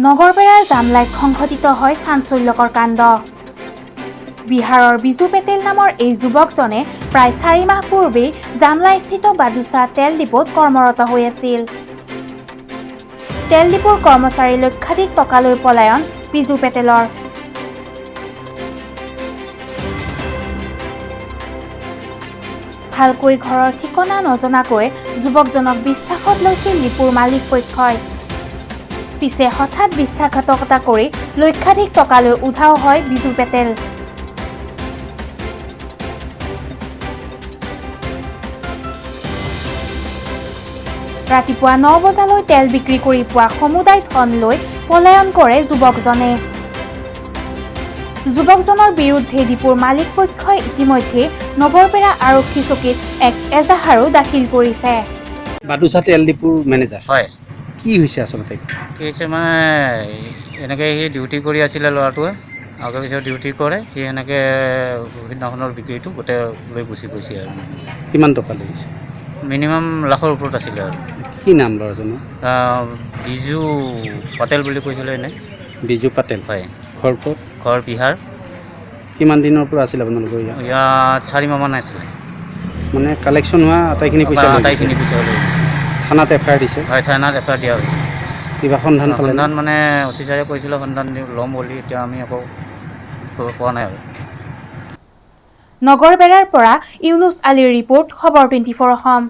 নগৰবেৰাৰ জামলাইত সংঘটিত হয় চাঞ্চল্যকৰ কাণ্ড। বিহাৰৰ বিজু পেটেল নামৰ এই যুৱকজনে প্ৰায় 4 মাহ পূৰ্বেই জামলাইস্থিত বাদুচা তেল ডিপোত কৰ্মৰত হৈ আছিল। তেল ডিপোৰ কৰ্মচাৰী লক্ষাধিক টকালৈ পলায়ন বিজু পেটেলৰ। ভালকৈ ঘৰৰ ঠিকনা নজনাকৈ যুৱকজনক বিশ্বাসত লৈছিল ডিপোৰ মালিক পক্ষই। পিছে হঠাৎ বিশ্বাসঘাতকতা কৰি লক্ষাধিক টকালৈ উধাও হয় বিজু পেটেল। ৰাতিপুৱা 9 বজালৈ তেল বিক্ৰী কৰি পোৱা সমুদায় ধন লৈ পলায়ন কৰে যুৱকজনে। যুৱকজনৰ বিৰুদ্ধে ডিপোৰ মালিক পক্ষই ইতিমধ্যে নগৰবেৰা আৰক্ষী চকীত এক এজাহাৰো দাখিল কৰিছে। বাদুচা তেল ডিপোৰ মেনেজাৰ হয়। কি হৈছে আচলতে? কি হৈছে মানে এনেকৈ সি ডিউটি কৰি আছিলে ল'ৰাটোৱে, আগৰ পিছত ডিউটি কৰে, সি এনেকৈ সিদিনাখনৰ বিক্ৰীটো গোটেই লৈ গুচি গৈছে আৰু। কিমান টকা লাগিছে? মিনিমাম লাখৰ ওপৰত আছিলে আৰু। কি নাম ল'ৰাজনৰ? বিজু পটেল বুলি কৈছিলে এনে। বিজু পাটেল। হয়। ঘৰ ক'ত? ঘৰ বিহাৰ। কিমান দিনৰ পৰা আছিল আপোনালোকৰ ইয়াত? ইয়াত 4 মাহমান আছিলে। মানে কালেকশ্যন হোৱা আটাইখিনি পইচা লৈ গৈছে? আটাইখিনি পইচা লৈ গৈছে। থানাত এফআইআৰ দিছে? হয়, থানাত এফআইআৰ দিয়া হৈছে। কিবা সন্ধান পালে? সন্ধান মানে অফিচাৰে কৈছিলে সন্ধান ল'ম বুলি, এতিয়া আমি আকৌ খবৰ পোৱা নাই আৰু। নগৰবেৰাৰ পৰা ইউনুছ আলীৰ ৰিপৰ্ট, খবৰ 24 অসম।